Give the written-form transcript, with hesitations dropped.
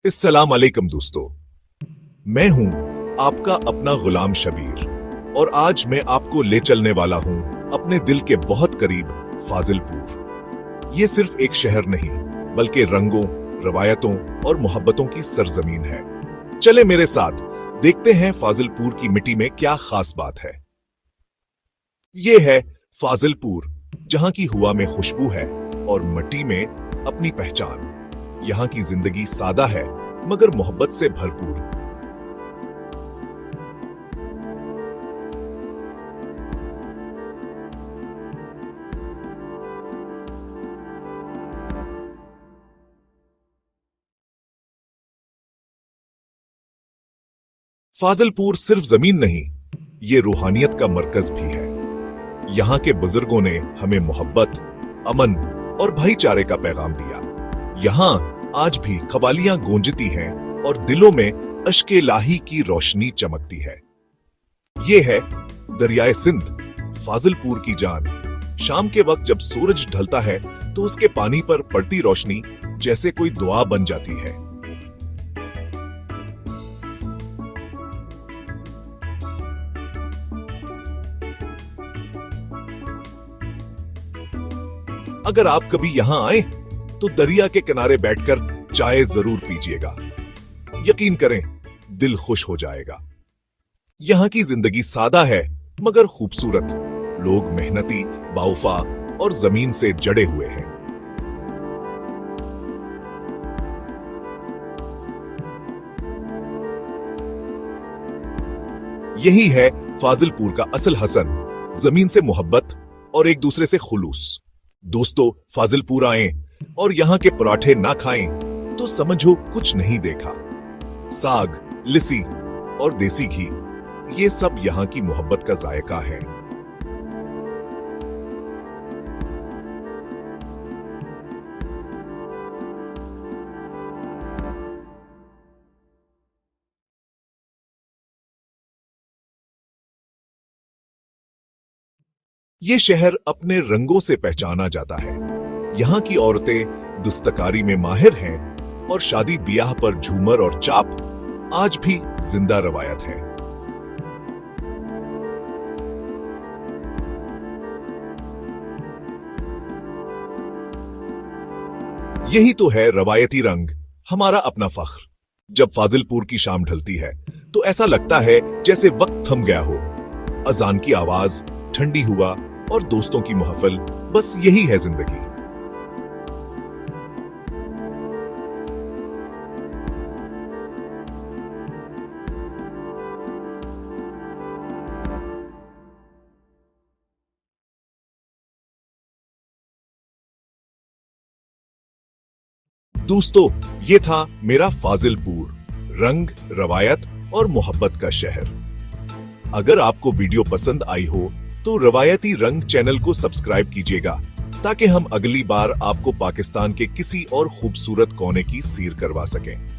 अस्सलाम वालेकुम दोस्तों, मैं हूं आपका अपना गुलाम शबीर और आज मैं आपको ले चलने वाला हूं अपने दिल के बहुत करीब फाजिलपुर। ये सिर्फ एक शहर नहीं बल्कि रंगों, रवायतों और मोहब्बतों की सरजमीन है। चले मेरे साथ देखते हैं फाजिलपुर की मिट्टी में क्या खास बात है। ये है फाजिलपुर, जहां की हवा में खुशबू है और मिट्टी में अपनी पहचान। यहाँ की जिंदगी सादा है मगर मोहब्बत से भरपूर। फाजिलपुर सिर्फ जमीन नहीं, ये रूहानियत का मरकज भी है। यहाँ के बुजुर्गों ने हमें मोहब्बत, अमन और भाईचारे का पैगाम दिया। यहाँ आज भी कवालियां गूंजती हैं और दिलों में अश्के लाही की रोशनी चमकती है। ये है दरियाए सिंध, फाजिलपुर की जान। शाम के वक्त जब सूरज ढलता है तो उसके पानी पर पड़ती रोशनी जैसे कोई दुआ बन जाती है। अगर आप कभी यहां आए तो दरिया के किनारे बैठकर चाय जरूर पीजिएगा। यकीन करें, दिल खुश हो जाएगा। यहाँ की जिंदगी सादा है मगर खूबसूरत। लोग मेहनती, बावफा और जमीन से जड़े हुए हैं। यही है फाजिलपुर का असल हसन, जमीन से मोहब्बत और एक दूसरे से खुलूस। दोस्तों, फाजिलपुर आएं और यहाँ के पराठे ना खाएं तो समझो कुछ नहीं देखा। साग, लिसी और देसी घी, ये सब यहाँ की मोहब्बत का जायका है। ये शहर अपने रंगों से पहचाना जाता है। यहाँ की औरतें दस्तकारी में माहिर हैं और शादी ब्याह पर झूमर और चाप आज भी जिंदा रवायत है। यही तो है रवायती रंग, हमारा अपना फख्र। जब फाजिलपुर की शाम ढलती है तो ऐसा लगता है जैसे वक्त थम गया हो। अजान की आवाज, ठंडी हवा और दोस्तों की महफिल, बस यही है जिंदगी। दोस्तों, ये था मेरा फाजिलपुर, रंग, रवायत और मोहब्बत का शहर। अगर आपको वीडियो पसंद आई हो तो रवायती रंग चैनल को सब्सक्राइब कीजिएगा ताकि हम अगली बार आपको पाकिस्तान के किसी और खूबसूरत कोने की सैर करवा सकें।